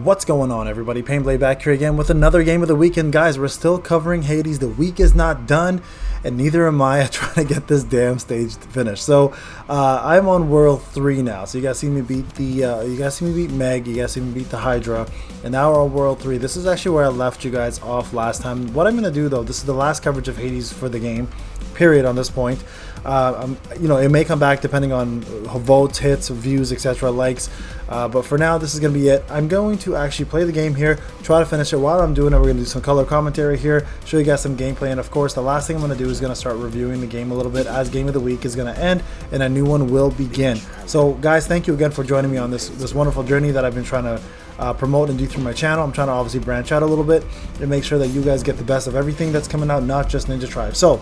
What's going on, everybody? Payneblade back here again with another game of the weekend. Guys, we're still covering Hades. The week is not done, and neither am I trying to get this damn stage finished. So I'm on World 3 now. So you guys see me beat you guys see me beat Meg, you guys see me beat the Hydra, and now we're on World 3. This is actually where I left you guys off last time. What I'm going to do, though, this is the last coverage of Hades for the game, period, on this point. It may come back depending on votes, hits, views, etc., likes, but for now this is going to be it. I'm going to actually play the game here, try to finish it. While I'm doing it, we're going to do some color commentary here, show you guys some gameplay, and of course the last thing I'm going to do is going to start reviewing the game a little bit as game of the week is going to end and a new one will begin. So guys, thank you again for joining me on this wonderful journey that I've been trying to promote and do through my channel. I'm trying to obviously branch out a little bit and make sure that you guys get the best of everything that's coming out, not just Ninja Tribe. So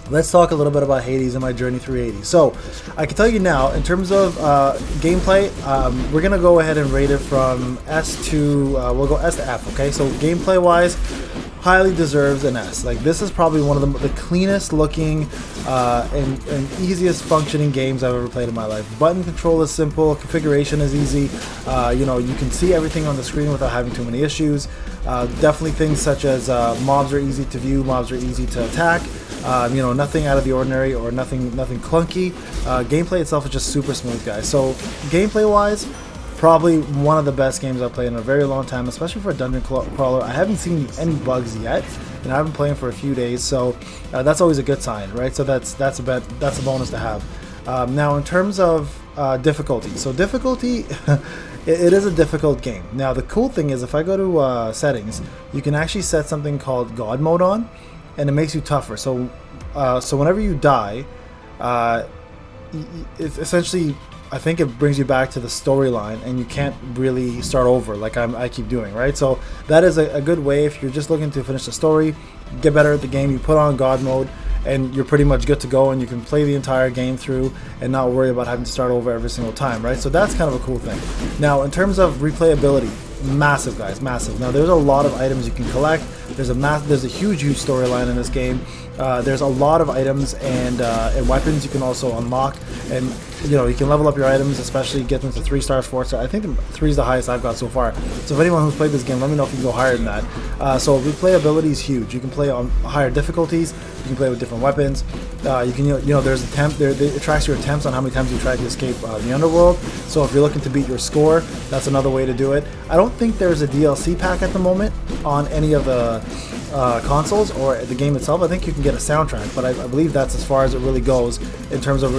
let's talk a little bit about Hades and my journey through Hades. So I can tell you now, in terms of gameplay, we're going to go ahead and rate it from S to, we'll go S to F, okay? So gameplay wise, highly deserves an S. Like, this is probably one of the cleanest looking and easiest functioning games I've ever played in my life. Button control is simple, configuration is easy, you can see everything on the screen without having too many issues. Definitely things such as mobs are easy to view, mobs are easy to attack. Nothing out of the ordinary or nothing clunky. Gameplay itself is just super smooth, guys. So gameplay wise, probably one of the best games I've played in a very long time, especially for a dungeon crawler. I haven't seen any bugs yet, and I've been playing for a few days, so that's always a good sign, right? So that's a bonus to have. Now in terms of difficulty, so difficulty it is a difficult game. Now the cool thing is, if I go to settings, you can actually set something called God mode on, and it makes you tougher. So whenever you die, it essentially, I think it brings you back to the storyline, and you can't really start over like I keep doing, right? So that is a good way if you're just looking to finish the story, get better at the game. You put on God mode, and you're pretty much good to go, and you can play the entire game through and not worry about having to start over every single time, right? So that's kind of a cool thing. Now, in terms of replayability, massive, guys, massive. Now there's a lot of items you can collect. There's a huge storyline in this game. There's a lot of items and weapons you can also unlock, and you can level up your items, especially get them to 3 stars, 4 stars. I think 3 is the highest I've got so far. So if anyone who's played this game, let me know if you can go higher than that. So replayability is huge. You can play on higher difficulties. You can play with different weapons. You can there's it tracks your attempts on how many times you try to escape the underworld. So if you're looking to beat your score, that's another way to do it. I don't think there's a DLC pack at the moment on any of the consoles or the game itself. I think you can get a soundtrack, but I believe that's as far as it really goes in terms of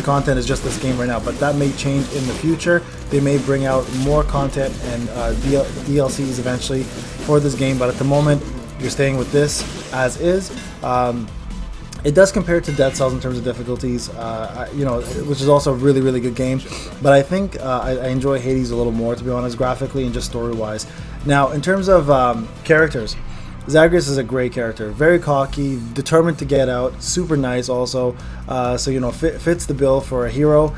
content. Is just this game right now, but that may change in the future. They may bring out more content and DLCs eventually for this game, but at the moment you're staying with this as is. It does compare to Dead Cells in terms of difficulties, which is also a really, really good game. But I think I enjoy Hades a little more, to be honest, graphically and just story-wise. Now, in terms of characters, Zagreus is a great character. Very cocky, determined to get out, super nice also. Fits the bill for a hero,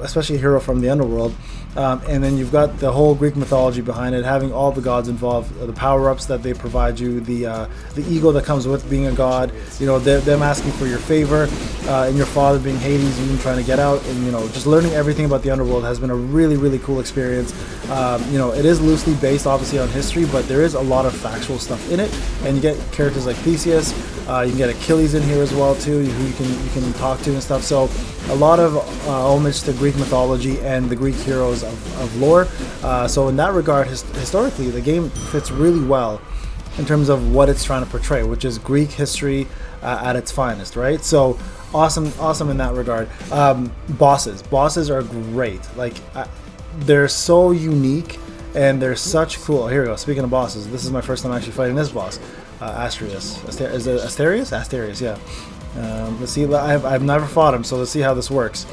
especially a hero from the underworld. And then you've got the whole Greek mythology behind it, having all the gods involved, the power-ups that they provide you, the ego that comes with being a god, them asking for your favor, and your father being Hades, even trying to get out, and just learning everything about the underworld has been a really, really cool experience. It is loosely based, obviously, on history, but there is a lot of factual stuff in it, and you get characters like Theseus. You can get Achilles in here as well too, who you can talk to and stuff. So a lot of homage to Greek mythology and the Greek heroes of lore. So in that regard, historically, the game fits really well in terms of what it's trying to portray, which is Greek history at its finest, right? So awesome in that regard. Bosses are great. Like, they're so unique, and they're such cool. Here we go. Speaking of bosses, this is my first time actually fighting this boss. Asterius. Is it Asterius? Asterius, yeah. Let's see. I've never fought him, so let's see how this works.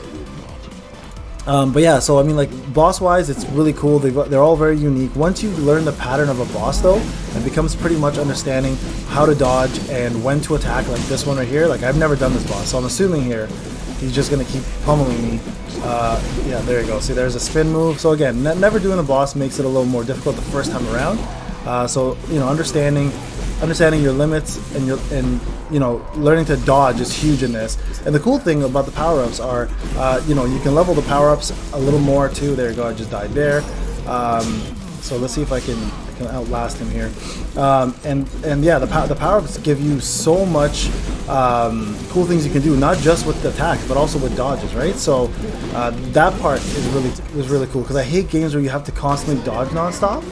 But yeah, so I mean, like, boss-wise, it's really cool. They're all very unique. Once you learn the pattern of a boss, though, it becomes pretty much understanding how to dodge and when to attack. Like this one right here. Like, I've never done this boss, so I'm assuming here he's just gonna keep pummeling me. Yeah, there you go. See, there's a spin move. So again, never doing the boss makes it a little more difficult the first time around. Understanding your limits and learning to dodge is huge in this. And the cool thing about the power-ups are, you can level the power-ups a little more too. There you go, I just died there. So let's see if I can outlast him here. And yeah, the power-ups give you so much cool things you can do, not just with the attacks, but also with dodges, right? So that part is really cool, because I hate games where you have to constantly dodge nonstop.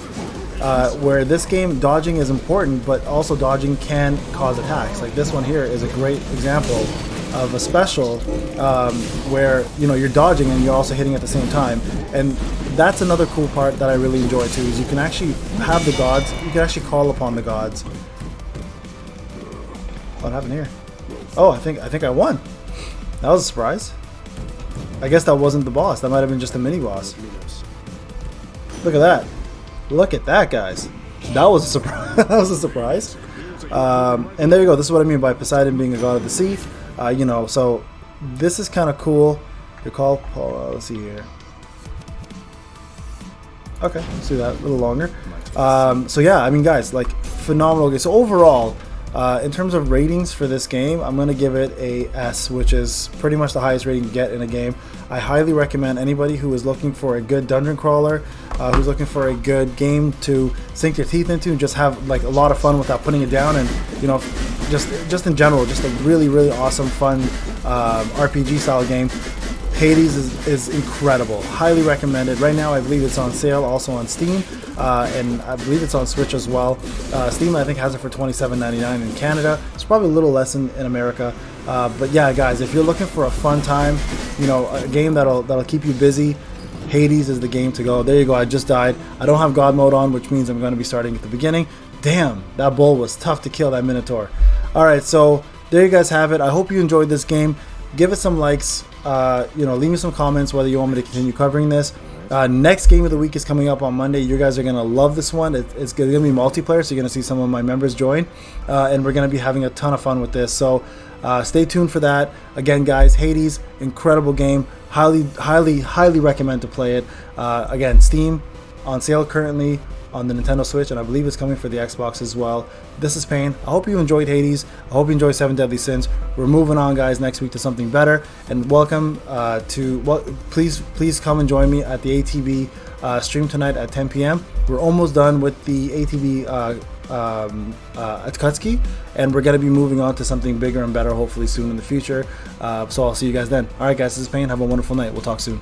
Where this game, dodging is important, but also dodging can cause attacks. Like this one here is a great example of a special where you're dodging and you're also hitting at the same time. And that's another cool part that I really enjoy too, is you can actually have the gods, you can actually call upon the gods. What happened here? Oh, I think I won. That was a surprise. I guess that wasn't the boss. That might have been just a mini boss. Look at that. Look at that, guys. That was a surprise. That was a surprise. And there you go. This is what I mean by Poseidon being a god of the sea. So this is kind of cool. Your call. Let's see here. Okay, let's do that a little longer. So yeah, I mean, guys, like phenomenal game. So overall, in terms of ratings for this game, I'm going to give it a S, which is pretty much the highest rating you get in a game. I highly recommend anybody who is looking for a good dungeon crawler, who's looking for a good game to sink your teeth into and just have like a lot of fun without putting it down, and just in general, just a really, really awesome, fun RPG style game. Hades is incredible. Highly recommended. Right now, I believe it's on sale also on Steam, and I believe it's on Switch as well. Steam, I think, has it for $27.99 in Canada. It's probably a little less in America. But yeah, guys, if you're looking for a fun time, a game that'll keep you busy, Hades is the game to go. There you go. I just died. I don't have God mode on, which means I'm going to be starting at the beginning. Damn, that bull was tough to kill, that Minotaur. All right, so there you guys have it. I hope you enjoyed this game. Give it some likes. Leave me some comments whether you want me to continue covering this. Next game of the week is coming up on Monday. You guys are going to love this one. It's going to be multiplayer, so you're going to see some of my members join. And we're going to be having a ton of fun with this. So stay tuned for that. Again, guys, Hades, incredible game. Highly, highly, highly recommend to play it. Again, Steam on sale currently on the Nintendo Switch, and I believe it's coming for the Xbox as well. This is Payne. I hope you enjoyed Hades. I hope you enjoyed 7 Deadly Sins. We're moving on, guys, next week to something better. And welcome please come and join me at the ATB stream tonight at 10 p.m. We're almost done with the ATB at Kutski, and we're going to be moving on to something bigger and better hopefully soon in the future. So I'll see you guys then. Alright, guys, this is Payne. Have a wonderful night. We'll talk soon.